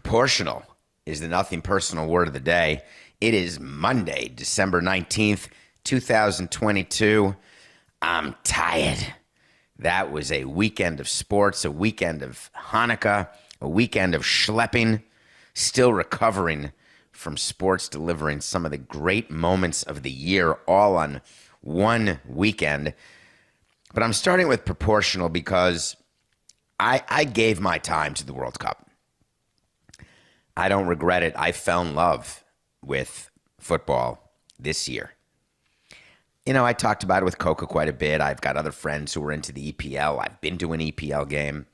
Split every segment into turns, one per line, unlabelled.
Proportional is the nothing personal word of the day. It is Monday, December 19th, 2022. I'm tired. That was a weekend of sports, a weekend of Hannukah, a weekend of schlepping, still recovering from sports, delivering some of the great moments of the year all on one weekend. But I'm starting with proportional because I gave my time to the World Cup. I don't regret it. I fell in love with football this year. You know, I talked about it with Coca quite a bit. I've got other friends who are into the EPL. I've been to an EPL game.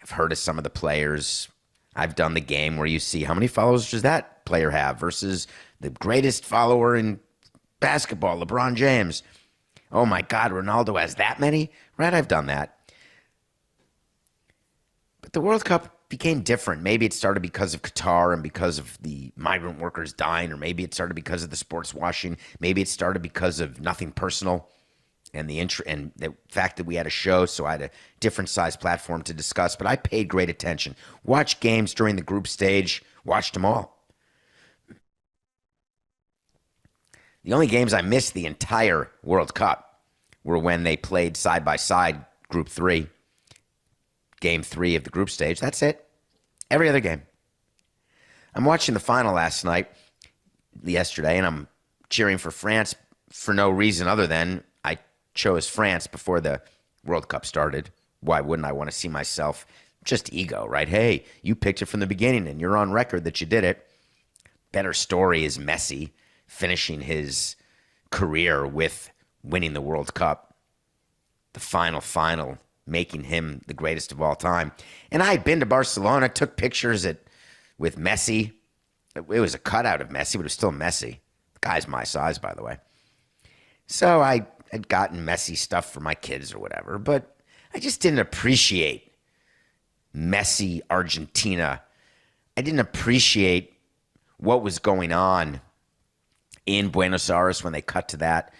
I've heard of some of the players. I've done the game where you see how many followers does that player have versus the greatest follower in basketball, LeBron James. Oh my God, Ronaldo has that many? Right, I've done that. But the World Cup became different. Maybe it started because of Qatar and because of the migrant workers dying, or maybe it started because of the sports washing. Maybe it started because of nothing personal and the fact that we had a show, so I had a different size platform to discuss. But I paid great attention. Watched games during the group stage, watched them all. The only games I missed the entire World Cup were when they played side by side, Group 3. Game 3 of the group stage. That's it. Every other game. I'm watching the final yesterday, and I'm cheering for France for no reason other than I chose France before the World Cup started. Why wouldn't I want to see myself? Just ego, right? Hey, you picked it from the beginning, and you're on record that you did it. Better story is Messi finishing his career with winning the World Cup. The final, making him the greatest of all time. And I had been to Barcelona, took pictures with Messi. It was a cutout of Messi, but it was still Messi. The guy's my size, by the way. So I had gotten Messi stuff for my kids or whatever, but I just didn't appreciate Messi, Argentina. I didn't appreciate what was going on in Buenos Aires when they cut to that,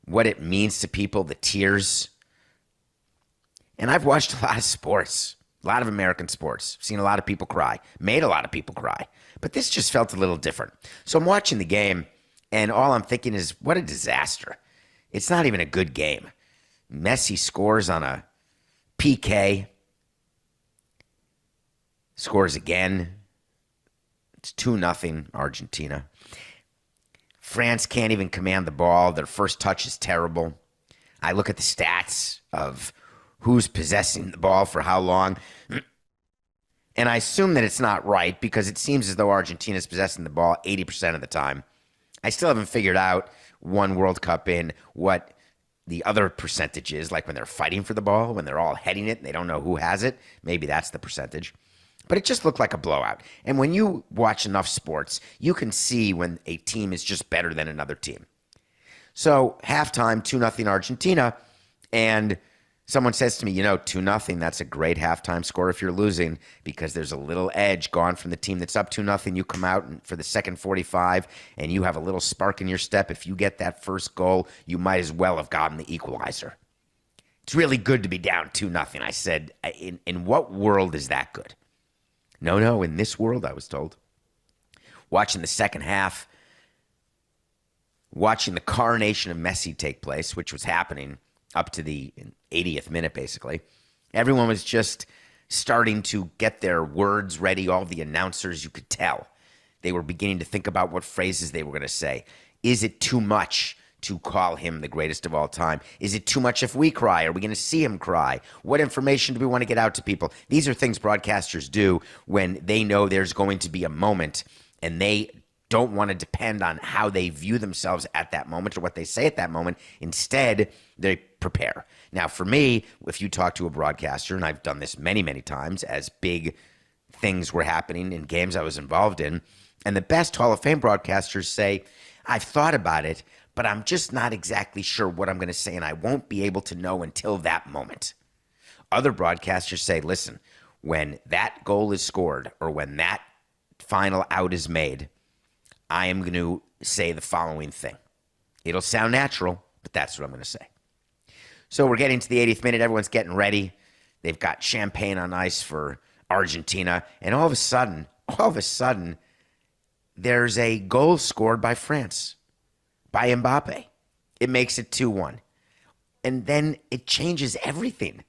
what it means to people, the tears. And I've watched a lot of sports, a lot of American sports, seen a lot of people cry, made a lot of people cry. But this just felt a little different. So I'm watching the game, and all I'm thinking is, what a disaster. It's not even a good game. Messi scores on a PK, scores again. It's 2-0 Argentina. France can't even command the ball. Their first touch is terrible. I look at the stats of who's possessing the ball for how long. And I assume that it's not right because it seems as though Argentina is possessing the ball 80% of the time. I still haven't figured out, one World Cup in, what the other percentage is, like when they're fighting for the ball, when they're all heading it and they don't know who has it. Maybe that's the percentage. But it just looked like a blowout. And when you watch enough sports, you can see when a team is just better than another team. So halftime, 2-0 Argentina, and someone says to me, 2-0, that's a great halftime score if you're losing because there's a little edge gone from the team that's up 2-0. You come out for the second 45 and you have a little spark in your step. If you get that first goal, you might as well have gotten the equalizer. It's really good to be down 2-0. I said, in what world is that good? No, in this world, I was told. Watching the second half, watching the coronation of Messi take place, which was happening up to the 80th minute, basically. Everyone was just starting to get their words ready. All the announcers, you could tell. They were beginning to think about what phrases they were going to say. Is it too much to call him the greatest of all time? Is it too much if we cry? Are we going to see him cry? What information do we want to get out to people? These are things broadcasters do when they know there's going to be a moment and they don't want to depend on how they view themselves at that moment or what they say at that moment. Instead, they prepare. Now, for me, if you talk to a broadcaster, and I've done this many, many times as big things were happening in games I was involved in, and the best Hall of Fame broadcasters say, I've thought about it, but I'm just not exactly sure what I'm going to say, and I won't be able to know until that moment. Other broadcasters say, listen, when that goal is scored or when that final out is made, I am going to say the following thing. It'll sound natural, but that's what I'm going to say. So we're getting to the 80th minute. Everyone's getting ready. They've got champagne on ice for Argentina, and all of a sudden, there's a goal scored by France, by Mbappe. It makes it 2-1. And then it changes everything.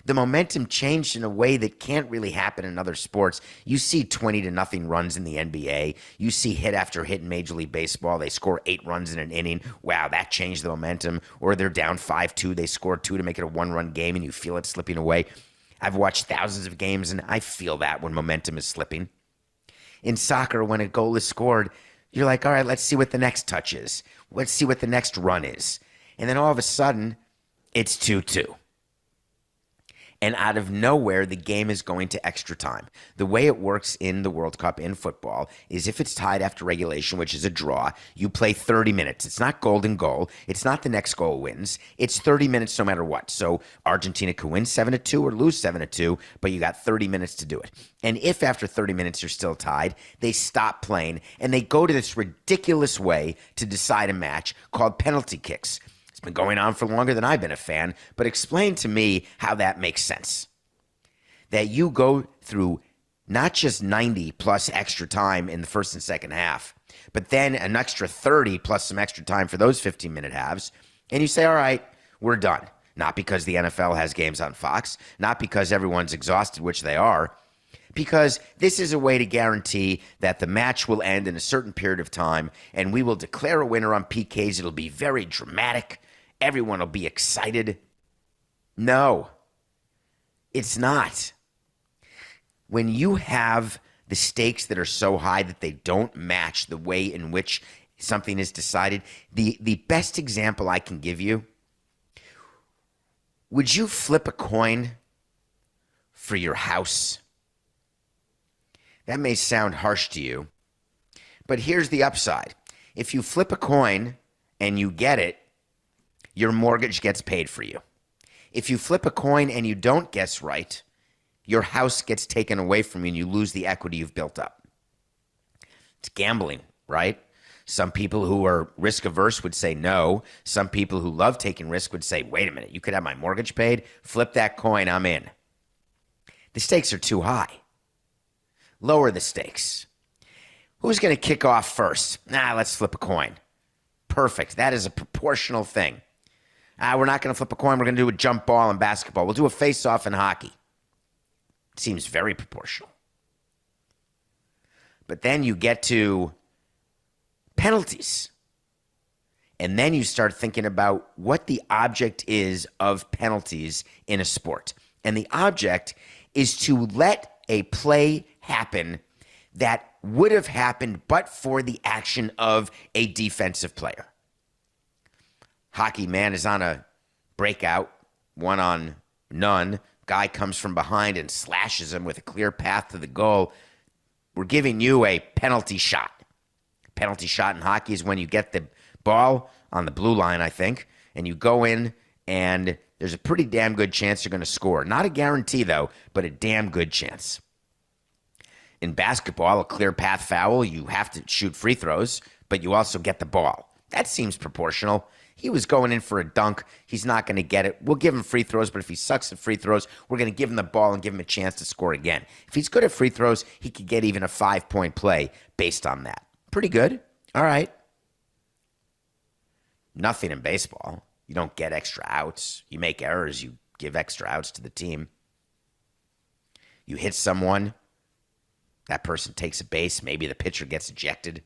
The momentum changed in a way that can't really happen in other sports. You see 20-0 runs in the NBA. You see hit after hit in Major League Baseball. They score 8 runs in an inning. Wow, that changed the momentum. Or they're down 5-2. They score 2 to make it a 1-run game, and you feel it slipping away. I've watched thousands of games, and I feel that when momentum is slipping. In soccer, when a goal is scored, you're like, all right, let's see what the next touch is. Let's see what the next run is. And then all of a sudden, it's 2-2. And out of nowhere, the game is going to extra time. The way it works in the World Cup in football is if it's tied after regulation, which is a draw, you play 30 minutes. It's not golden goal. It's not the next goal wins. It's 30 minutes no matter what. So Argentina could win 7-2 or lose 7-2, but you got 30 minutes to do it. And if after 30 minutes you're still tied, they stop playing and they go to this ridiculous way to decide a match called penalty kicks. It's been going on for longer than I've been a fan, but explain to me how that makes sense. That you go through not just 90 plus extra time in the first and second half, but then an extra 30 plus some extra time for those 15-minute halves, and you say, all right, we're done. Not because the NFL has games on Fox, not because everyone's exhausted, which they are, because this is a way to guarantee that the match will end in a certain period of time, and we will declare a winner on PKs. It'll be very dramatic. Everyone will be excited. No, it's not. When you have the stakes that are so high that they don't match the way in which something is decided, the best example I can give you, would you flip a coin for your house? That may sound harsh to you, but here's the upside. If you flip a coin and you get it, your mortgage gets paid for you. If you flip a coin and you don't guess right, your house gets taken away from you and you lose the equity you've built up. It's gambling, right? Some people who are risk averse would say no. Some people who love taking risk would say, wait a minute, you could have my mortgage paid? Flip that coin, I'm in. The stakes are too high. Lower the stakes. Who's going to kick off first? Let's flip a coin. Perfect. That is a proportional thing. We're not going to flip a coin. We're going to do a jump ball in basketball. We'll do a face-off in hockey. It seems very proportional. But then you get to penalties. And then you start thinking about what the object is of penalties in a sport. And the object is to let a play happen that would have happened but for the action of a defensive player. Hockey man is on a breakout, 1-on-none. Guy comes from behind and slashes him with a clear path to the goal. We're giving you a penalty shot. Penalty shot in hockey is when you get the ball on the blue line, I think, and you go in and there's a pretty damn good chance you're going to score. Not a guarantee, though, but a damn good chance. In basketball, a clear path foul, you have to shoot free throws, but you also get the ball. That seems proportional. He was going in for a dunk. He's not going to get it. We'll give him free throws, but if he sucks at free throws, we're going to give him the ball and give him a chance to score again. If he's good at free throws, he could get even a 5-point play based on that. Pretty good. All right. Nothing in baseball. You don't get extra outs. You make errors. You give extra outs to the team. You hit someone. That person takes a base. Maybe the pitcher gets ejected.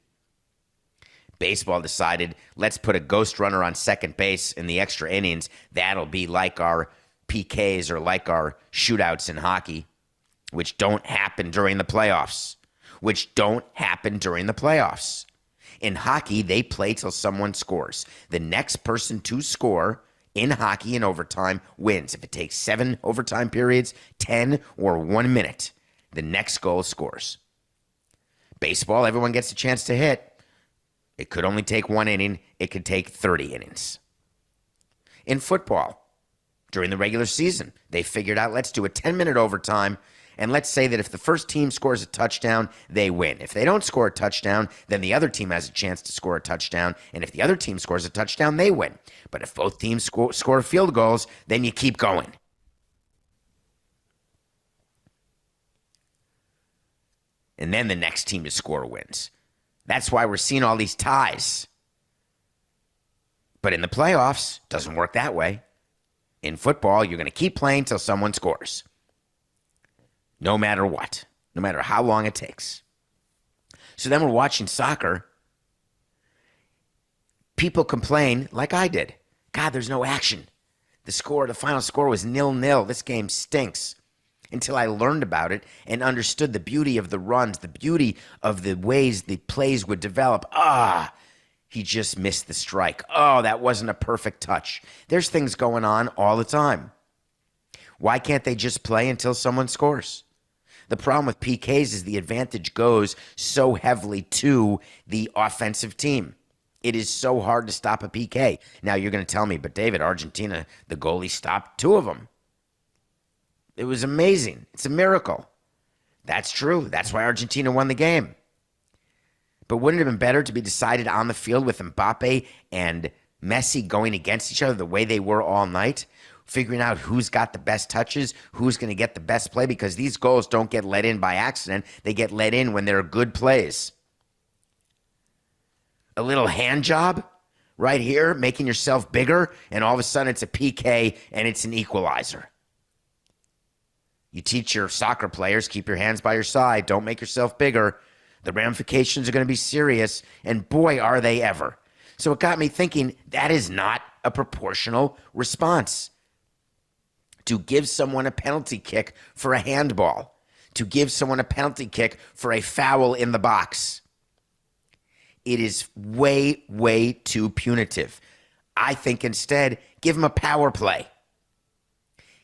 Baseball decided, let's put a ghost runner on second base in the extra innings. That'll be like our PKs or like our shootouts in hockey, which don't happen during the playoffs. In hockey, they play till someone scores. The next person to score in hockey in overtime wins. If it takes 7 overtime periods, 10, or 1 minute, the next goal scores. Baseball, everyone gets a chance to hit. It could only take 1 inning. It could take 30 innings. In football, during the regular season, they figured out, let's do a 10-minute overtime, and let's say that if the first team scores a touchdown, they win. If they don't score a touchdown, then the other team has a chance to score a touchdown, and if the other team scores a touchdown, they win. But if both teams score field goals, then you keep going. And then the next team to score wins. That's why we're seeing all these ties. But in the playoffs, it doesn't work that way. In football, you're going to keep playing till someone scores. No matter what. No matter how long it takes. So then we're watching soccer. People complain, like I did. God, there's no action. The final score was 0-0. This game stinks. Until I learned about it and understood the beauty of the runs, the beauty of the ways the plays would develop. He just missed the strike. That wasn't a perfect touch. There's things going on all the time. Why can't they just play until someone scores? The problem with PKs is the advantage goes so heavily to the offensive team. It is so hard to stop a PK. Now you're going to tell me, but David, Argentina, the goalie stopped 2 of them. It was amazing. It's a miracle. That's true. That's why Argentina won the game. But wouldn't it have been better to be decided on the field with Mbappe and Messi going against each other the way they were all night? Figuring out who's got the best touches, who's going to get the best play, because these goals don't get let in by accident. They get let in when they're good plays. A little hand job right here, making yourself bigger, and all of a sudden it's a PK and it's an equalizer. You teach your soccer players, keep your hands by your side. Don't make yourself bigger. The ramifications are going to be serious, and boy, are they ever. So it got me thinking, that is not a proportional response. To give someone a penalty kick for a handball. To give someone a penalty kick for a foul in the box. It is way, way too punitive. I think instead, give them a power play.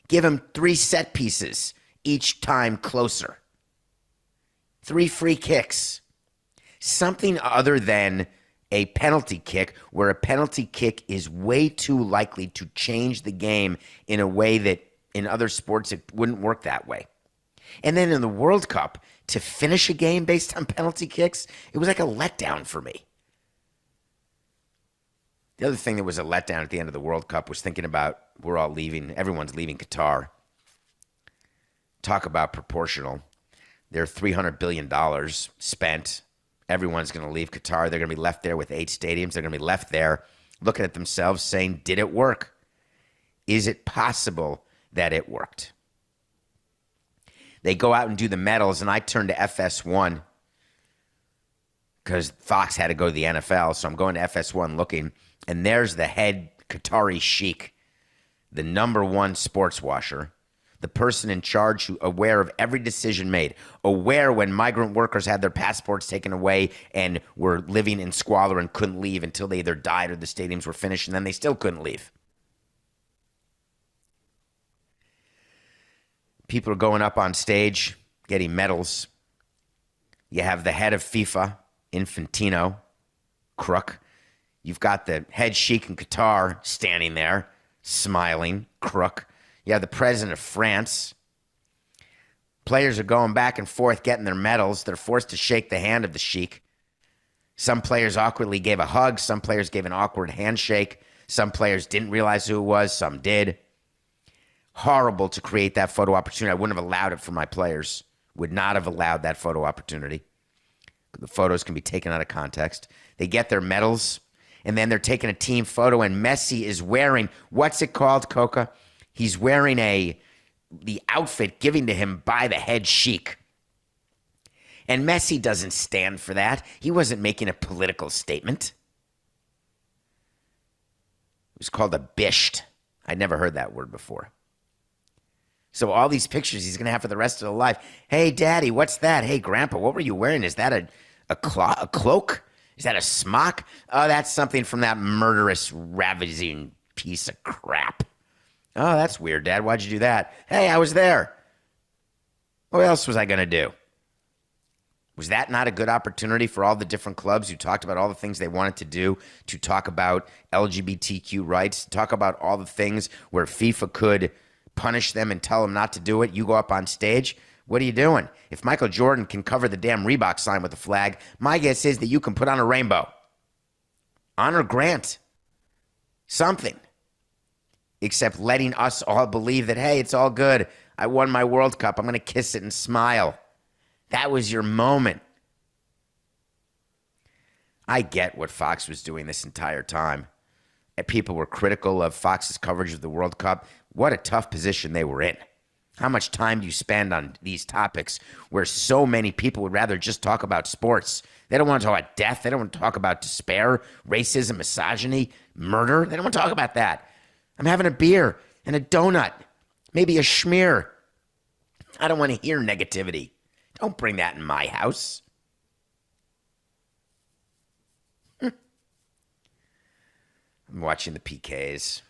Give them 3 set pieces. Each time closer. 3 free kicks. Something other than a penalty kick, where a penalty kick is way too likely to change the game in a way that in other sports it wouldn't work that way. And then in the World Cup, to finish a game based on penalty kicks, it was like a letdown for me. The other thing that was a letdown at the end of the World Cup was thinking about everyone's leaving Qatar. Talk about proportional. They're $300 billion spent. Everyone's going to leave Qatar. They're going to be left there with 8 stadiums. They're going to be left there looking at themselves saying, did it work? Is it possible that it worked? They go out and do the medals, and I turn to FS1 because Fox had to go to the NFL, so I'm going to FS1 looking, and there's the head Qatari sheik, the #1 sports washer, the person in charge, who aware of every decision made, aware when migrant workers had their passports taken away and were living in squalor and couldn't leave until they either died or the stadiums were finished, and then they still couldn't leave. People are going up on stage, getting medals. You have the head of FIFA, Infantino, crook. You've got the head sheik in Qatar standing there, smiling, crook. You have the president of France. Players are going back and forth getting their medals. They're forced to shake the hand of the sheik. Some players awkwardly gave a hug. Some players gave an awkward handshake. Some players didn't realize who it was. Some did. Horrible to create that photo opportunity. I wouldn't have allowed it for my players. Would not have allowed that photo opportunity. The photos can be taken out of context. They get their medals, and then they're taking a team photo, and Messi is wearing, what's it called, Coca? He's wearing the outfit given to him by the head sheik. And Messi doesn't stand for that. He wasn't making a political statement. It was called a bisht. I'd never heard that word before. So all these pictures he's going to have for the rest of his life. Hey, Daddy, what's that? Hey, Grandpa, what were you wearing? Is that a cloak? Is that a smock? Oh, that's something from that murderous, ravaging piece of crap. Oh, that's weird, Dad. Why'd you do that? Hey, I was there. What else was I going to do? Was that not a good opportunity for all the different clubs who talked about all the things they wanted to do, to talk about LGBTQ rights, to talk about all the things where FIFA could punish them and tell them not to do it? You go up on stage. What are you doing? If Michael Jordan can cover the damn Reebok sign with a flag, my guess is that you can put on a rainbow. Honor Grant. Something. Except letting us all believe that, hey, it's all good. I won my World Cup. I'm going to kiss it and smile. That was your moment. I get what Fox was doing this entire time. And people were critical of Fox's coverage of the World Cup. What a tough position they were in. How much time do you spend on these topics where so many people would rather just talk about sports? They don't want to talk about death. They don't want to talk about despair, racism, misogyny, murder. They don't want to talk about that. I'm having a beer and a donut, maybe a schmear. I don't want to hear negativity. Don't bring that in my house. I'm watching the PKs.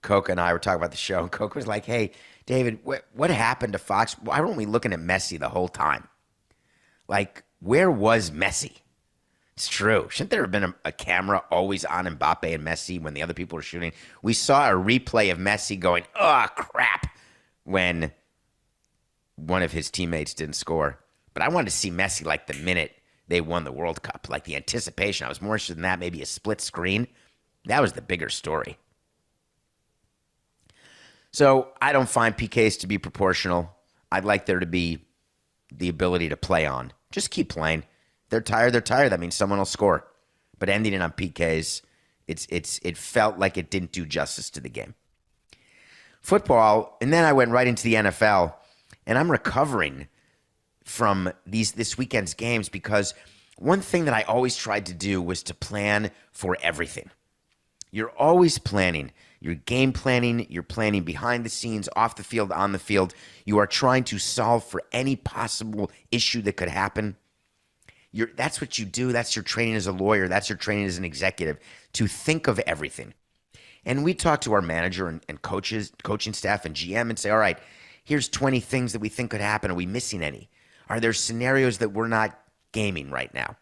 Coke and I were talking about the show, and Coke was like, hey, David, what happened to Fox? Why weren't we looking at Messi the whole time? Like, where was Messi? It's true. Shouldn't there have been a camera always on Mbappe and Messi when the other people were shooting? We saw a replay of Messi going, oh, crap, when one of his teammates didn't score. But I wanted to see Messi like the minute they won the World Cup, like the anticipation. I was more interested in that, maybe a split screen. That was the bigger story. So I don't find PKs to be proportional. I'd like there to be the ability to play on. Just keep playing. They're tired. That means someone will score. But ending it on PKs, it felt like it didn't do justice to the game. Football, and then I went right into the NFL, and I'm recovering from this weekend's games because one thing that I always tried to do was to plan for everything. You're always planning. You're game planning. You're planning behind the scenes, off the field, on the field. You are trying to solve for any possible issue that could happen. That's what you do. That's your training as a lawyer. That's your training as an executive, to think of everything. And we talk to our manager and coaches, coaching staff and GM and say, all right, here's 20 things that we think could happen. Are we missing any? Are there scenarios that we're not gaming right now?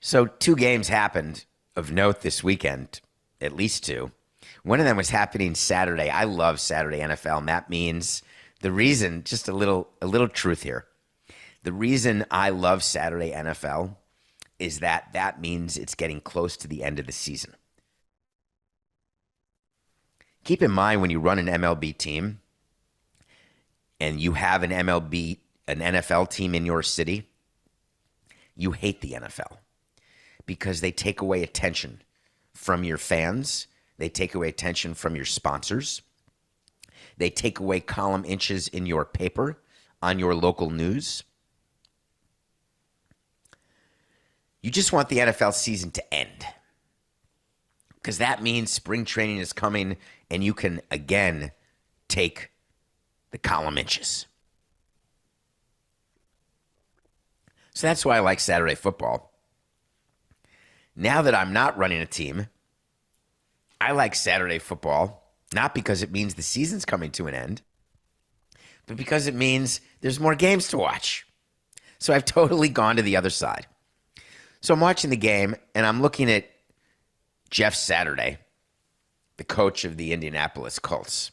So 2 games happened of note this weekend, at least 2. One of them was happening Saturday. I love Saturday NFL, and that means the reason, just a little truth here. The reason I love Saturday NFL is that means it's getting close to the end of the season. Keep in mind when you run an MLB team and you have an NFL team in your city, you hate the NFL because they take away attention from your fans. They take away attention from your sponsors. They take away column inches in your paper, on your local news. You just want the NFL season to end because that means spring training is coming and you can, again, take the column inches. So that's why I like Saturday football. Now that I'm not running a team, I like Saturday football, not because it means the season's coming to an end, but because it means there's more games to watch. So I've totally gone to the other side. So I'm watching the game, and I'm looking at Jeff Saturday, the coach of the Indianapolis Colts.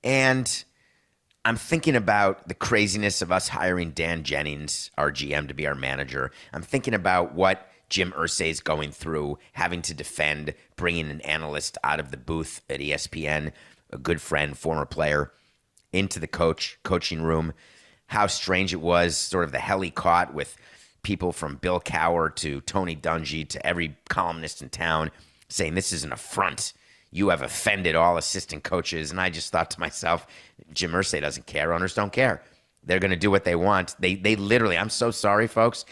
And I'm thinking about the craziness of us hiring Dan Jennings, our GM, to be our manager. I'm thinking about what Jim Irsay's going through, having to defend, bringing an analyst out of the booth at ESPN, a good friend, former player, into the coaching room. How strange it was, sort of the hell he caught with people from Bill Cowher to Tony Dungy to every columnist in town saying this is an affront. You have offended all assistant coaches. And I just thought to myself, Jim Irsay doesn't care. Owners don't care. They're going to do what they want. They literally, I'm so sorry, folks.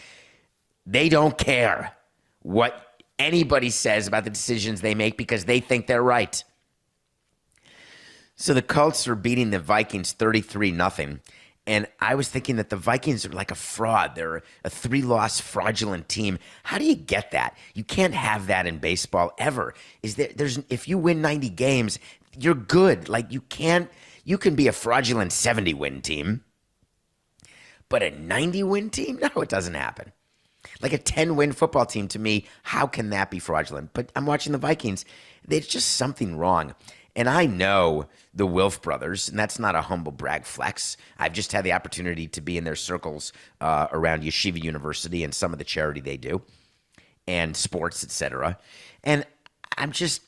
They don't care what anybody says about the decisions they make because they think they're right. So the Colts are beating the Vikings 33-0. And I was thinking that the Vikings are like a fraud. They're a 3-loss fraudulent team. How do you get that? You can't have that in baseball ever. If you win 90 games, you're good. Like you can be a fraudulent 70-win team. But a 90-win team? No, it doesn't happen. Like a 10-win football team, to me, how can that be fraudulent? But I'm watching the Vikings. There's just something wrong. And I know the Wilf brothers, and that's not a humble brag flex. I've just had the opportunity to be in their circles around Yeshiva University and some of the charity they do, and sports, etc. And I'm just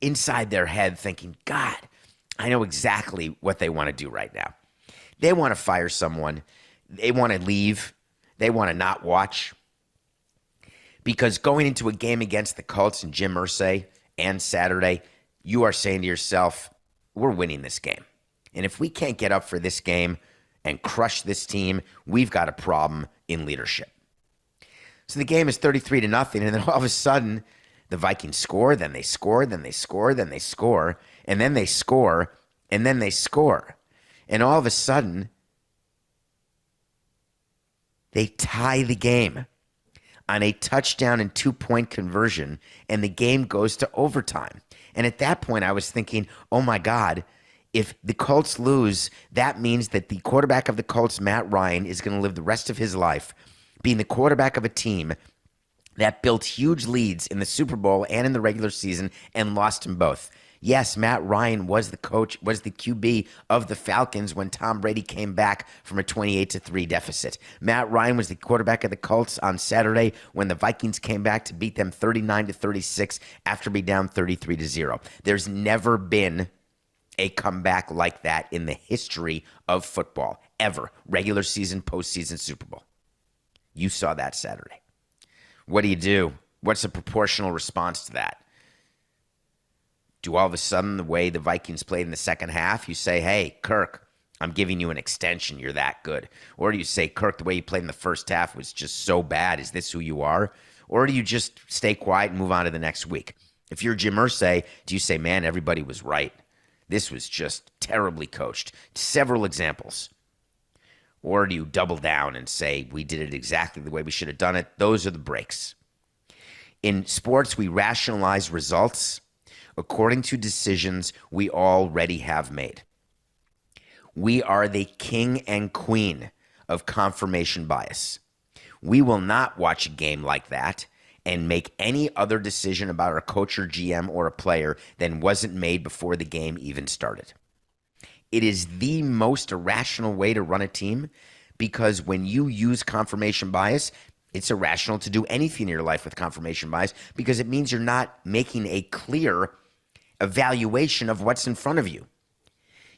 inside their head thinking, God, I know exactly what they want to do right now. They want to fire someone. They want to leave. They want to not watch. Because going into a game against the Colts and Jim Irsay and Saturday, you are saying to yourself, we're winning this game. And if we can't get up for this game and crush this team, we've got a problem in leadership. So the game is 33-0, and then all of a sudden, the Vikings score, then they score, then they score, then they score, and then they score, and then they score. And all of a sudden, they tie the game on a touchdown and 2-point conversion, and the game goes to overtime. And at that point, I was thinking, oh my God, if the Colts lose, that means that the quarterback of the Colts, Matt Ryan, is going to live the rest of his life being the quarterback of a team that built huge leads in the Super Bowl and in the regular season and lost them both. Yes, Matt Ryan was the coach, was the QB of the Falcons when Tom Brady came back from a 28-3 deficit. Matt Ryan was the quarterback of the Colts on Saturday when the Vikings came back to beat them 39-36 after being down 33-0. There's never been a comeback like that in the history of football, ever. Regular season, postseason, Super Bowl. You saw that Saturday. What do? What's the proportional response to that? Do all of a sudden, the way the Vikings played in the second half, you say, hey, Kirk, I'm giving you an extension. You're that good. Or do you say, Kirk, the way you played in the first half was just so bad. Is this who you are? Or do you just stay quiet and move on to the next week? If you're Jim Irsay, do you say, man, everybody was right? This was just terribly coached. Several examples. Or do you double down and say, we did it exactly the way we should have done it? Those are the breaks. In sports, we rationalize results according to decisions we already have made. We are the king and queen of confirmation bias. We will not watch a game like that and make any other decision about our coach or GM or a player than wasn't made before the game even started. It is the most irrational way to run a team because when you use confirmation bias, it's irrational to do anything in your life with confirmation bias because it means you're not making a clear evaluation of what's in front of you.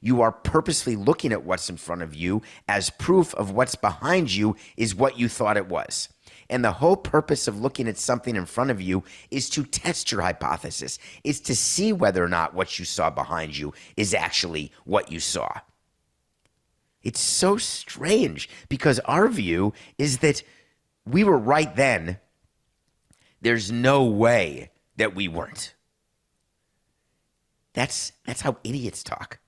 You are purposely looking at what's in front of you as proof of what's behind you is what you thought it was. And the whole purpose of looking at something in front of you is to test your hypothesis, is to see whether or not what you saw behind you is actually what you saw. It's so strange because our view is that we were right then. There's no way that we weren't. That's how idiots talk.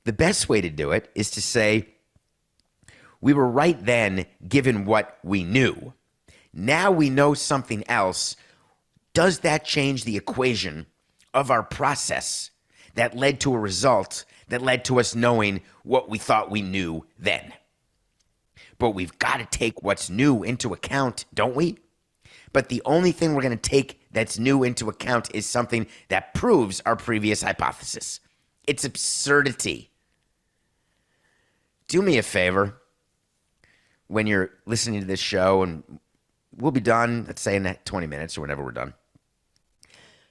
The best way to do it is to say, we were right then given what we knew. Now we know something else. Does that change the equation of our process that led to a result that led to us knowing what we thought we knew then? But we've got to take what's new into account, don't we? But the only thing we're going to take that's new into account is something that proves our previous hypothesis. It's absurdity. Do me a favor. When you're listening to this show, and we'll be done, let's say in 20 minutes or whenever we're done.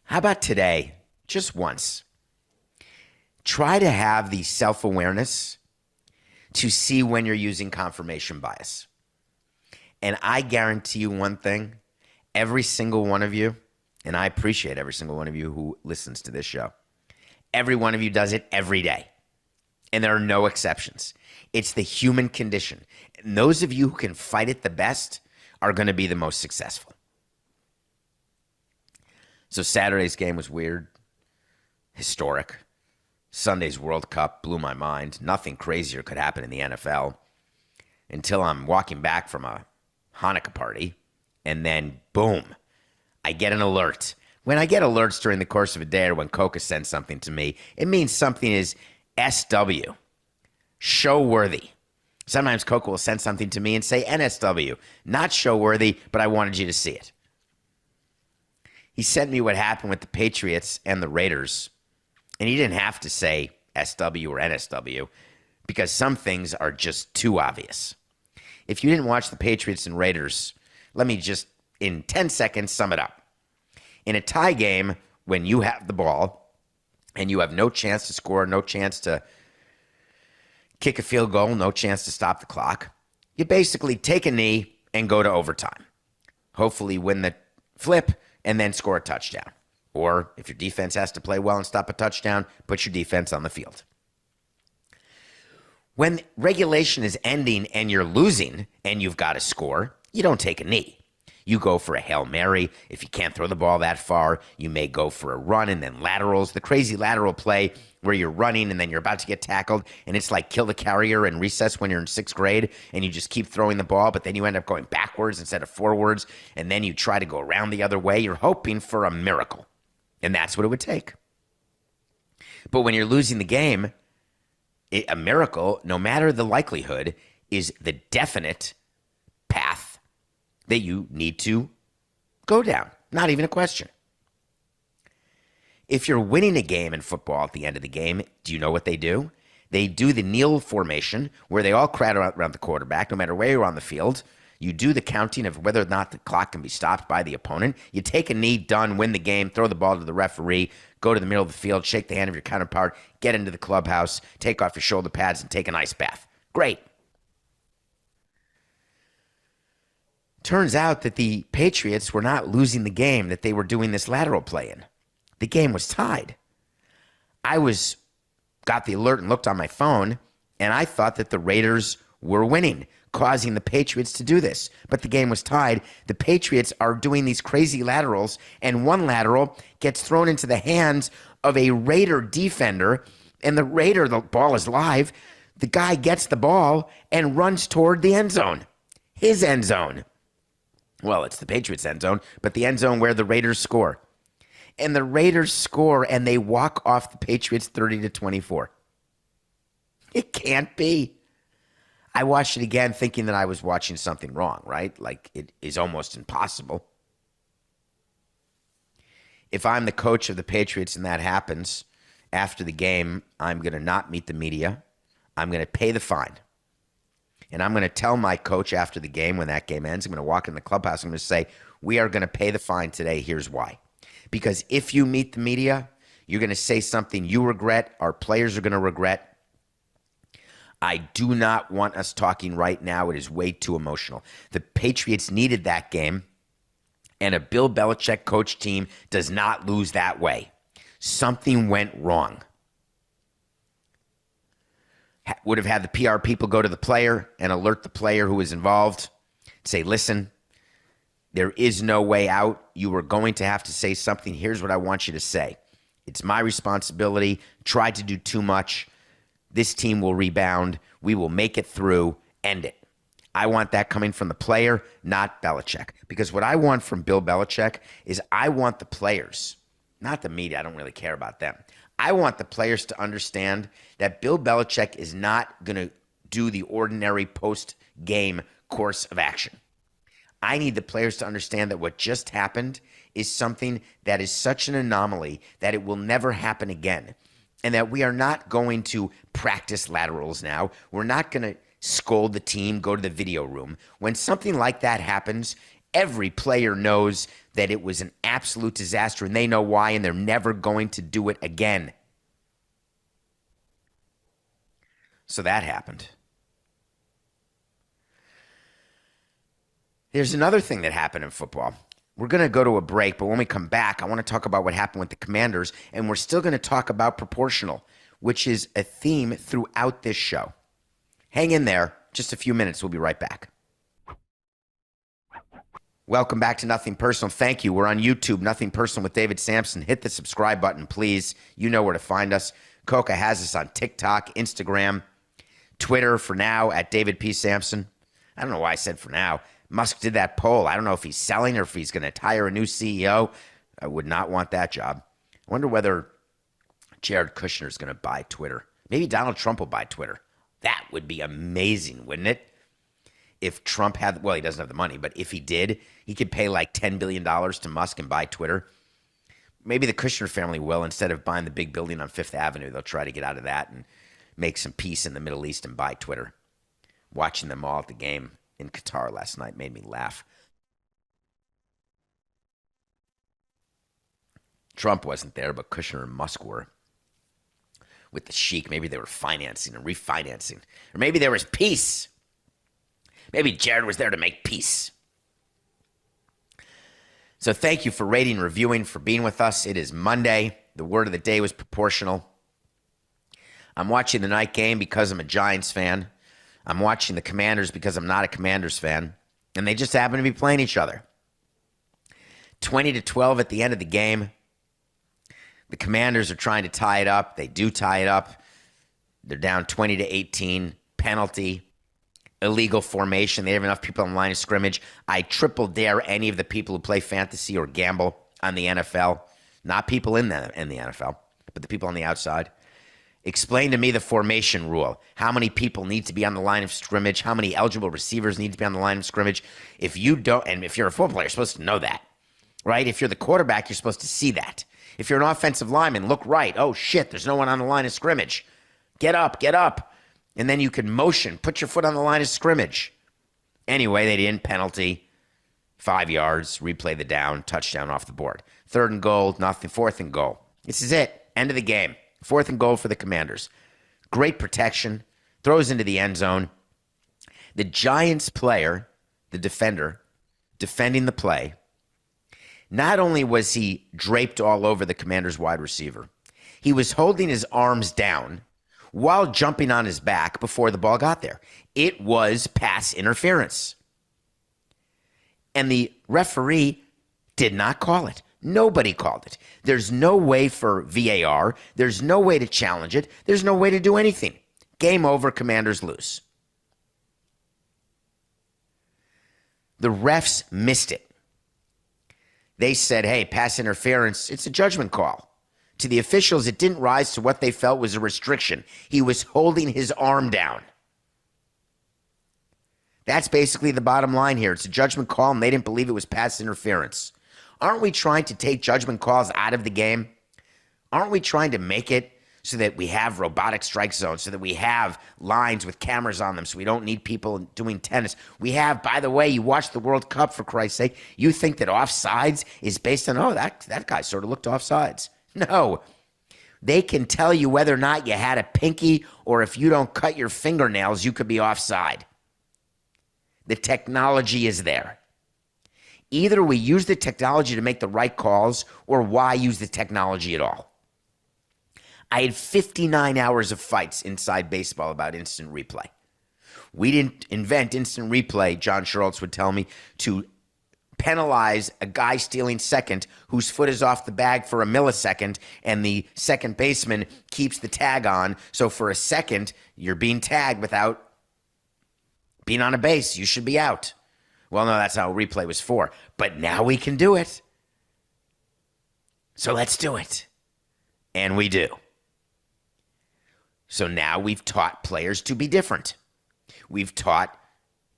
How about today, just once, try to have the self-awareness to see when you're using confirmation bias. And I guarantee you one thing, every single one of you, and I appreciate every single one of you who listens to this show, every one of you does it every day. And there are no exceptions. It's the human condition. And those of you who can fight it the best are going to be the most successful. So Saturday's game was weird, historic. Sunday's World Cup blew my mind. Nothing crazier could happen in the NFL until I'm walking back from a Hannukah party, and then boom, I get an alert. When I get alerts during the course of a day or when Coca sends something to me, it means something is SW, show worthy. Sometimes Coca will send something to me and say NSW, not show worthy, but I wanted you to see it. He sent me what happened with the Patriots and the Raiders, and he didn't have to say SW or NSW because some things are just too obvious. If you didn't watch the Patriots and Raiders, let me just, in 10 seconds, sum it up. In a tie game, when you have the ball and you have no chance to score, no chance to kick a field goal, no chance to stop the clock. You basically take a knee and go to overtime. Hopefully win the flip and then score a touchdown. Or if your defense has to play well and stop a touchdown, put your defense on the field. When regulation is ending and you're losing and you've got to score, you don't take a knee. You go for a Hail Mary. If you can't throw the ball that far, you may go for a run and then laterals. The crazy lateral play where you're running and then you're about to get tackled and it's like kill the carrier in recess when you're in 6th grade and you just keep throwing the ball, but then you end up going backwards instead of forwards and then you try to go around the other way. You're hoping for a miracle, and that's what it would take. But when you're losing the game, a miracle, no matter the likelihood, is the definite path that you need to go down. Not even a question. If you're winning a game in football at the end of the game, do you know what they do? They do the kneel formation where they all crowd around the quarterback, no matter where you're on the field. You do the counting of whether or not the clock can be stopped by the opponent. You take a knee, done, win the game, throw the ball to the referee, go to the middle of the field, shake the hand of your counterpart, get into the clubhouse, take off your shoulder pads, and take an ice bath. Great. Turns out that the Patriots were not losing the game that they were doing this lateral play in. The game was tied. Got the alert and looked on my phone, and I thought that the Raiders were winning, causing the Patriots to do this. But the game was tied. The Patriots are doing these crazy laterals, and one lateral gets thrown into the hands of a Raider defender, and the ball is live. The guy gets the ball and runs toward the end zone, his end zone. Well, it's the Patriots' end zone, but the end zone where the Raiders score. And the Raiders score, and they walk off the Patriots 30-24. It can't be. I watched it again thinking that I was watching something wrong, right? Like, it is almost impossible. If I'm the coach of the Patriots and that happens, after the game, I'm going to not meet the media. I'm going to pay the fine. And I'm going to tell my coach after the game, when that game ends, I'm going to walk in the clubhouse, I'm going to say, we are going to pay the fine today. Here's why. Because if you meet the media, you're going to say something you regret, our players are going to regret. I do not want us talking right now. It is way too emotional. The Patriots needed that game, and a Bill Belichick coach team does not lose that way. Something went wrong. Would have had the PR people go to the player and alert the player who was involved. Say, listen, there is no way out. You were going to have to say something. Here's what I want you to say. It's my responsibility. Tried to do too much. This team will rebound. We will make it through. End it. I want that coming from the player, not Belichick. Because what I want from Bill Belichick is I want the players, not the media. I don't really care about them. I want the players to understand that Bill Belichick is not going to do the ordinary post-game course of action. I need the players to understand that what just happened is something that is such an anomaly that it will never happen again. And that we are not going to practice laterals now. We're not going to scold the team, go to the video room. When something like that happens, every player knows that it was an absolute disaster, and they know why, and they're never going to do it again. So that happened. There's another thing that happened in football. We're going to go to a break, but when we come back, I want to talk about what happened with the Commanders, and we're still going to talk about proportional, which is a theme throughout this show. Hang in there. Just a few minutes. We'll be right back. Welcome back to Nothing Personal. Thank you. We're on YouTube, Nothing Personal with David Samson. Hit the subscribe button, please. You know where to find us. Coca has us on TikTok, Instagram, Twitter for now at David P. Samson. I don't know why I said for now. Musk did that poll. I don't know if he's selling or if he's going to hire a new CEO. I would not want that job. I wonder whether Jared Kushner is going to buy Twitter. Maybe Donald Trump will buy Twitter. That would be amazing, wouldn't it? If Trump had, well, he doesn't have the money, but if he did, he could pay like $10 billion to Musk and buy Twitter. Maybe the Kushner family will. Instead of buying the big building on Fifth Avenue, they'll try to get out of that and make some peace in the Middle East and buy Twitter. Watching them all at the game in Qatar last night made me laugh. Trump wasn't there, but Kushner and Musk were. with the sheik. Maybe they were financing and refinancing. Or maybe there was peace. Maybe Jared was there to make peace. So thank you for rating and reviewing, for being with us. It is Monday. The word of the day was proportional. I'm watching the night game because I'm a Giants fan. I'm watching the Commanders because I'm not a Commanders fan. And they just happen to be playing each other. 20-12 at the end of the game. The Commanders are trying to tie it up. They do tie it up. They're down 20-18. Penalty. Illegal formation. They have enough people on the line of scrimmage. I triple dare any of the people who play fantasy or gamble on the NFL. Not people in the NFL, but the people on the outside. Explain to me the formation rule. How many people need to be on the line of scrimmage? How many eligible receivers need to be on the line of scrimmage? If you don't, and if you're a football player, you're supposed to know that, right? If you're the quarterback, you're supposed to see that. If you're an offensive lineman, look right. Oh, shit, there's no one on the line of scrimmage. Get up, get up. And then you can motion, put your foot on the line of scrimmage. Anyway, they didn't. Penalty, 5 yards, replay the down, touchdown off the board. 3rd and goal, nothing. 4th and goal. This is it. End of the game. 4th and goal for the Commanders. Great protection. Throws into the end zone. The Giants player, the defender, defending the play, not only was he draped all over the Commanders wide receiver, he was holding his arms down while jumping on his back before the ball got there. It was pass interference. And the referee did not call it. Nobody called it. There's no way for VAR. There's no way to challenge it. There's no way to do anything. Game over. Commanders lose. The refs missed it. They said, hey, pass interference, it's a judgment call. To the officials, it didn't rise to what they felt was a restriction. He was holding his arm down. That's basically the bottom line here. It's a judgment call, and they didn't believe it was pass interference. Aren't we trying to take judgment calls out of the game? Aren't we trying to make it so that we have robotic strike zones, so that we have lines with cameras on them, so we don't need people doing tennis? We have, by the way, you watch the World Cup, for Christ's sake, you think that offsides is based on, oh, that guy sort of looked offsides. No. They can tell you whether or not you had a pinky, or if you don't cut your fingernails, you could be offside. The technology is there. Either we use the technology to make the right calls, or why use the technology at all? I had 59 hours of fights inside baseball about instant replay. We didn't invent instant replay, John Schultz would tell me, to penalize a guy stealing second whose foot is off the bag for a millisecond, and the second baseman keeps the tag on. So for a second, you're being tagged without being on a base. You should be out. Well, no, that's not what replay was for. But now we can do it. So let's do it. And we do. So now we've taught players to be different. We've taught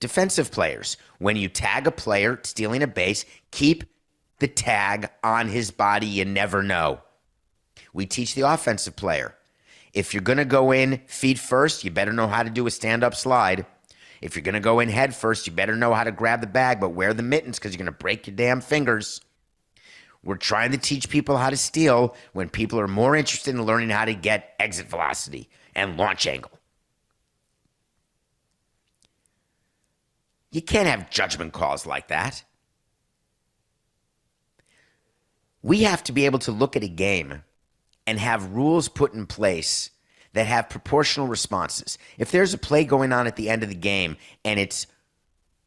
defensive players, when you tag a player stealing a base, keep the tag on his body. You never know. We teach the offensive player, if you're going to go in feet first, you better know how to do a stand-up slide. If you're going to go in head first, you better know how to grab the bag, but wear the mittens because you're going to break your damn fingers. We're trying to teach people how to steal when people are more interested in learning how to get exit velocity and launch angle. You can't have judgment calls like that. We have to be able to look at a game and have rules put in place that have proportional responses. If there's a play going on at the end of the game and it's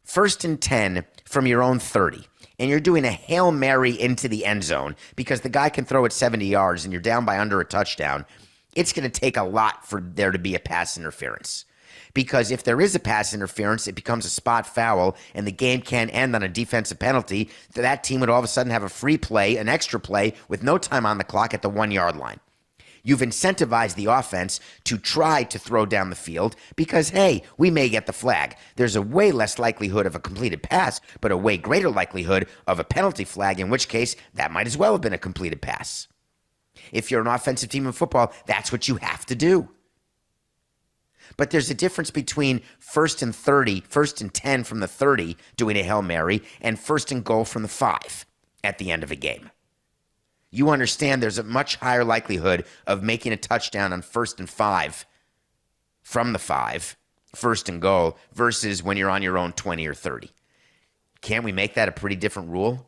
1st and 10 from your own 30, and you're doing a Hail Mary into the end zone because the guy can throw it 70 yards and you're down by under a touchdown, it's going to take a lot for there to be a pass interference. Because if there is a pass interference, it becomes a spot foul, and the game can end on a defensive penalty. That team would all of a sudden have a free play, an extra play, with no time on the clock at the 1-yard line. You've incentivized the offense to try to throw down the field because, hey, we may get the flag. There's a way less likelihood of a completed pass, but a way greater likelihood of a penalty flag, in which case that might as well have been a completed pass. If you're an offensive team in football, that's what you have to do. But there's a difference between 1st and 30, 1st and 10 from the 30 doing a Hail Mary, and 1st and goal from the 5 at the end of a game. You understand there's a much higher likelihood of making a touchdown on 1st and 5 from the 5, 1st and goal, versus when you're on your own 20 or 30. Can't we make that a pretty different rule?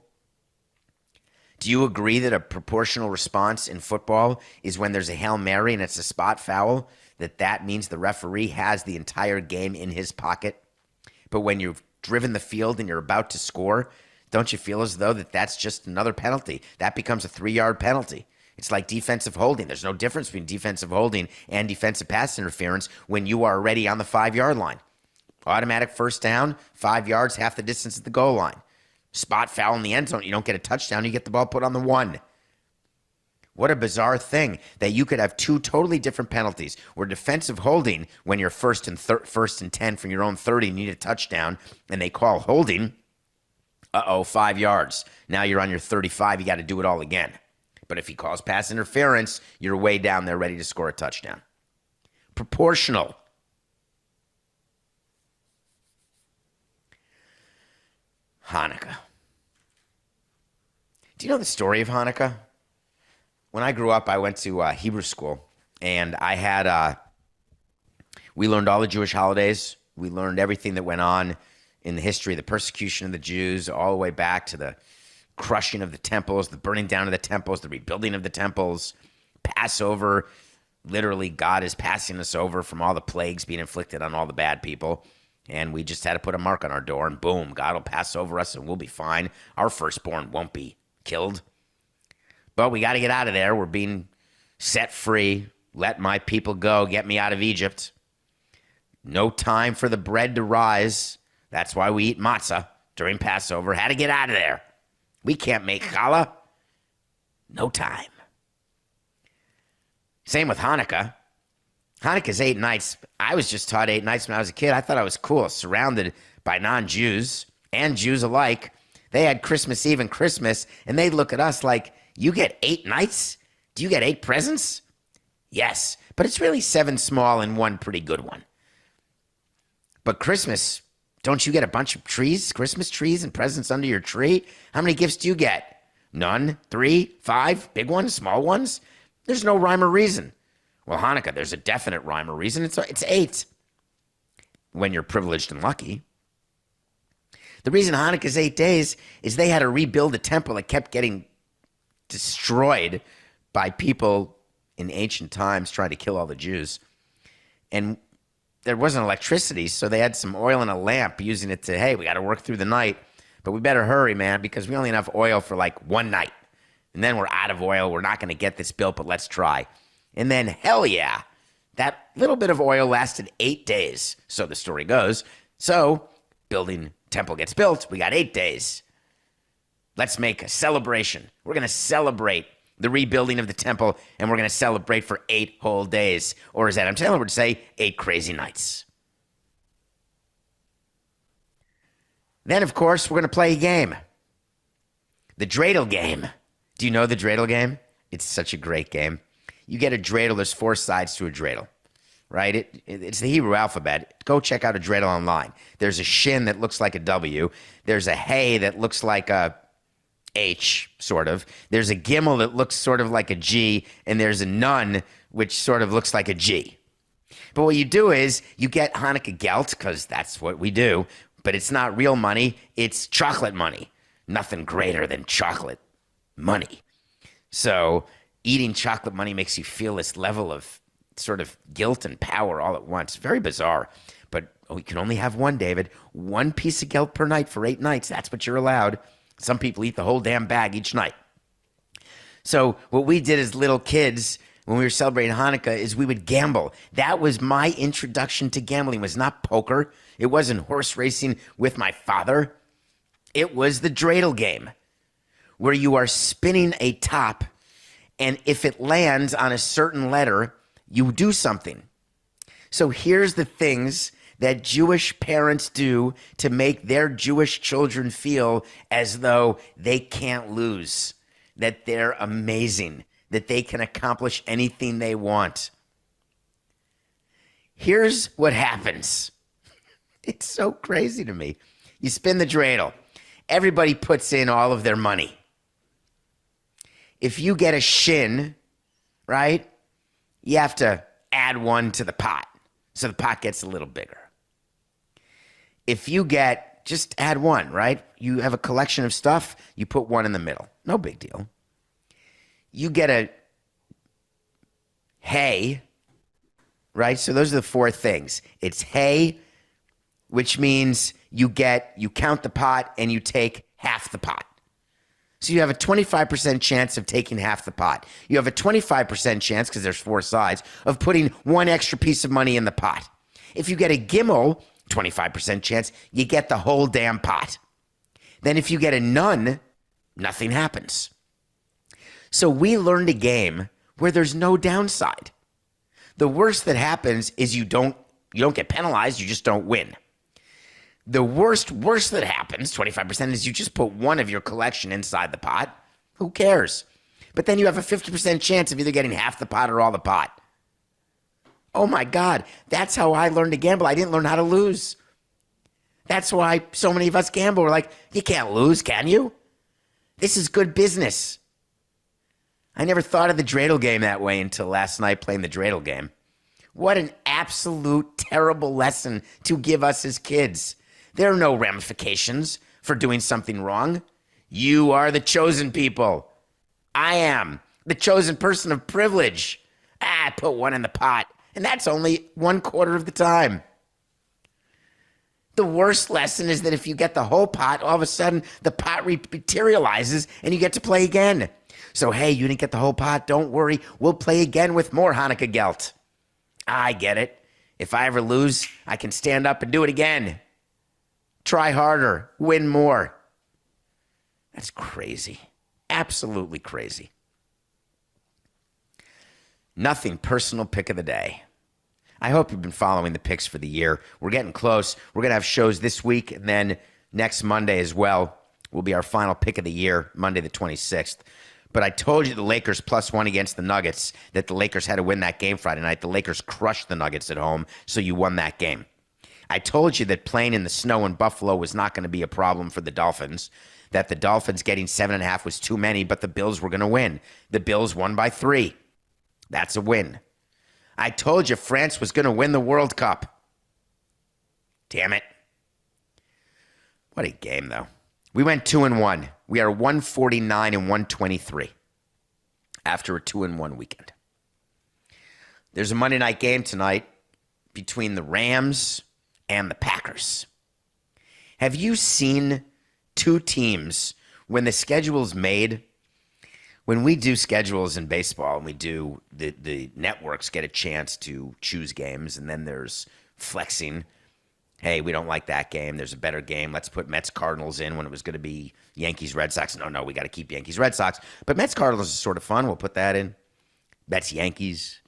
Do you agree that a proportional response in football is when there's a Hail Mary and it's a spot foul, that means the referee has the entire game in his pocket? But when you've driven the field and you're about to score, don't you feel as though that's just another penalty? That becomes a 3-yard penalty. It's like defensive holding. There's no difference between defensive holding and defensive pass interference when you are already on the 5-yard line. Automatic first down, 5 yards, half the distance at the goal line. Spot foul in the end zone, you don't get a touchdown, you get the ball put on the 1. What a bizarre thing that you could have two totally different penalties where defensive holding, when you're first and 10 from your own 30, you need a touchdown, and they call holding, 5 yards. Now you're on your 35, you got to do it all again. But if he calls pass interference, you're way down there ready to score a touchdown. Proportional. Hannukah. Do you know the story of Hannukah? When I grew up, I went to Hebrew school, and I had, we learned all the Jewish holidays. We learned everything that went on in the history of the persecution of the Jews, all the way back to the crushing of the temples, the burning down of the temples, the rebuilding of the temples, Passover. Literally, God is passing us over from all the plagues being inflicted on all the bad people. And we just had to put a mark on our door, and boom, God will pass over us and we'll be fine. Our firstborn won't be killed. But we got to get out of there. We're being set free. Let my people go. Get me out of Egypt. No time for the bread to rise. That's why we eat matzah during Passover. Had to get out of there. We can't make challah. No time. Same with Hannukah. Hanukkah's 8 nights. I was just taught 8 nights when I was a kid. I thought I was cool, surrounded by non-Jews and Jews alike. They had Christmas Eve and Christmas, and they'd look at us like, you get 8 nights? Do you get 8 presents? Yes, but it's really 7 small and 1 pretty good one. But Christmas, don't you get a bunch of trees, Christmas trees and presents under your tree? How many gifts do you get? None? 3? 5? Big ones? Small ones? There's no rhyme or reason. Well, Hannukah, there's a definite rhyme or reason. It's 8 when you're privileged and lucky. The reason Hanukkah's 8 days is they had to rebuild a temple that kept getting destroyed by people in ancient times trying to kill all the Jews. And there wasn't electricity, so they had some oil in a lamp, using it to, hey, we got to work through the night, but we better hurry, man, because we only have enough oil for like 1 night. And then we're out of oil. We're not going to get this built, but let's try. And then, hell yeah, that little bit of oil lasted 8 days, so the story goes. So, temple gets built. We got 8 days. Let's make a celebration. We're going to celebrate the rebuilding of the temple, and we're going to celebrate for 8 whole days. Or as Adam Taylor would say, 8 crazy nights. Then, of course, we're going to play a game. The dreidel game. Do you know the dreidel game? It's such a great game. You get a dreidel. There's 4 sides to a dreidel, right? It's the Hebrew alphabet. Go check out a dreidel online. There's a shin that looks like a W. There's a hey that looks like a H, sort of. There's a gimel that looks sort of like a G, and there's a nun, which sort of looks like a G. But what you do is you get Hannukah gelt, because that's what we do, but it's not real money. It's chocolate money. Nothing greater than chocolate money. So eating chocolate money makes you feel this level of sort of guilt and power all at once. Very bizarre. But you can only have one, David. 1 piece of gelt per night for 8 nights. That's what you're allowed. Some people eat the whole damn bag each night. So what we did as little kids when we were celebrating Hannukah is we would gamble. That was my introduction to gambling. It was not poker. It wasn't horse racing with my father. It was the dreidel game, where you are spinning a top, and if it lands on a certain letter, you do something. So here's the things that Jewish parents do to make their Jewish children feel as though they can't lose, that they're amazing, that they can accomplish anything they want. Here's what happens. It's so crazy to me. You spin the dreidel. Everybody puts in all of their money. if you get a shin, right, you have to add one to the pot. So the pot gets a little bigger. If you get, just add one, right? You have a collection of stuff, you put one in the middle. No big deal. You get a hay, right? So those are the four things. It's hay, which means you count the pot and you take half the pot. So you have a 25% chance of taking half the pot. You have a 25% chance, because there's four sides, of putting one extra piece of money in the pot. If you get a gimel, 25% chance, you get the whole damn pot. Then if you get a none, nothing happens. So we learned a game where there's no downside. The worst that happens is you don't get penalized, you just don't win. The worst that happens, 25%, is you just put one of your collection inside the pot. Who cares? But then you have a 50% chance of either getting half the pot or all the pot. Oh my God, that's how I learned to gamble. I didn't learn how to lose. That's why so many of us gamble. We're like, you can't lose, can you? This is good business. I never thought of the dreidel game that way until last night playing the dreidel game. What an absolute terrible lesson to give us as kids. There are no ramifications for doing something wrong. You are the chosen people. I am the chosen person of privilege. I put one in the pot, and that's only 1/4 of the time. The worst lesson is that if you get the whole pot, all of a sudden the pot materializes and you get to play again. So, hey, you didn't get the whole pot. Don't worry. We'll play again with more Hannukah gelt. I get it. If I ever lose, I can stand up and do it again. Try harder. Win more. That's crazy. Absolutely crazy. Nothing personal pick of the day. I hope you've been following the picks for the year. We're getting close. We're going to have shows this week, and then next Monday as well will be our final pick of the year, Monday the 26th. But I told you the Lakers +1 against the Nuggets, that the Lakers had to win that game Friday night. The Lakers crushed the Nuggets at home, so you won that game. I told you that playing in the snow in Buffalo was not going to be a problem for the Dolphins, that the Dolphins getting 7.5 was too many, but the Bills were going to win. The Bills won by 3. That's a win. I told you France was going to win the World Cup. Damn it. What a game, though. We went 2-1. We are 149 and 123 after a 2-1 weekend. There's a Monday night game tonight between the Rams and the Packers. Have you seen two teams when the schedule's made? When we do schedules in baseball and we do, the networks get a chance to choose games, and then there's flexing. Hey, we don't like that game. There's a better game. Let's put Mets-Cardinals in when it was going to be Yankees-Red Sox. No, we got to keep Yankees-Red Sox. But Mets-Cardinals is sort of fun. We'll put that in. Mets-Yankees.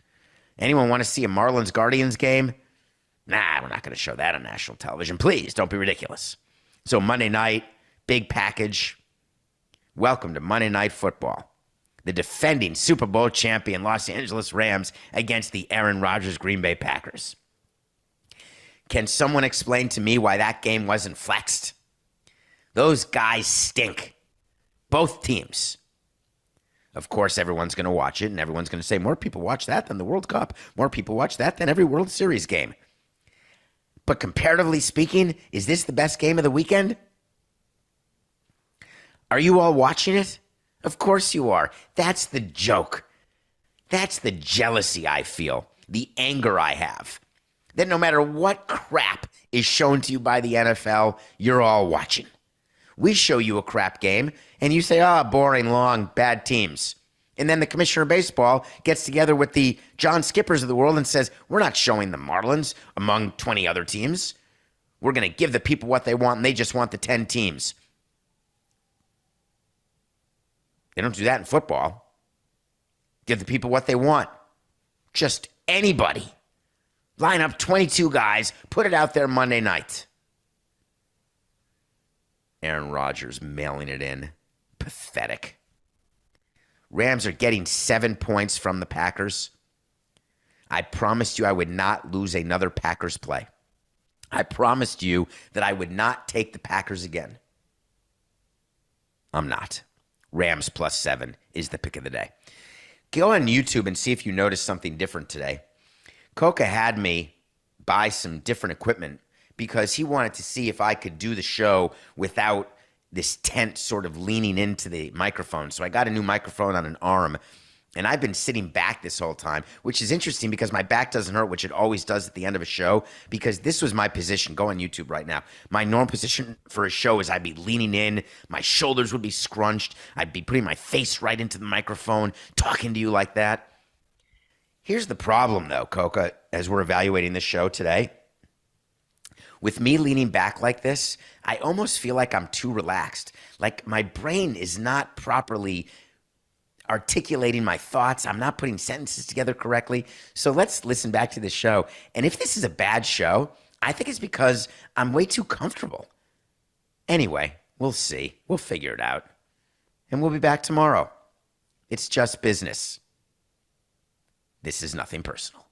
Anyone want to see a Marlins-Guardians game? Nah, we're not going to show that on national television. Please, don't be ridiculous. So Monday night, big package. Welcome to Monday Night Football. The defending Super Bowl champion Los Angeles Rams against the Aaron Rodgers Green Bay Packers. Can someone explain to me why that game wasn't flexed? Those guys stink. Both teams. Of course, everyone's going to watch it, and everyone's going to say, more people watch that than the World Cup. More people watch that than every World Series game. But comparatively speaking, is this the best game of the weekend? Are you all watching it? Of course you are. That's the joke. That's the jealousy I feel, the anger I have. That no matter what crap is shown to you by the NFL, you're all watching. We show you a crap game, and you say, boring, long, bad teams. And then the commissioner of baseball gets together with the John Skippers of the world and says, we're not showing the Marlins among 20 other teams. We're going to give the people what they want, and they just want the 10 teams. They don't do that in football. Give the people what they want. Just anybody. Line up 22 guys, put it out there Monday night. Aaron Rodgers mailing it in. Pathetic. Rams are getting 7 points from the Packers. I promised you I would not lose another Packers play. I promised you that I would not take the Packers again. I'm not. Rams +7 is the pick of the day. Go on YouTube and see if you notice something different today. Coca had me buy some different equipment because he wanted to see if I could do the show without this tent sort of leaning into the microphone. So I got a new microphone on an arm, and I've been sitting back this whole time, which is interesting because my back doesn't hurt, which it always does at the end of a show, because this was my position. Go on YouTube right now. My normal position for a show is I'd be leaning in, my shoulders would be scrunched, I'd be putting my face right into the microphone, talking to you like that. Here's the problem, though, Coca, as we're evaluating this show today. With me leaning back like this, I almost feel like I'm too relaxed. Like my brain is not properly articulating my thoughts. I'm not putting sentences together correctly. So let's listen back to the show. And if this is a bad show, I think it's because I'm way too comfortable. Anyway, we'll see. We'll figure it out. And we'll be back tomorrow. It's just business. This is nothing personal.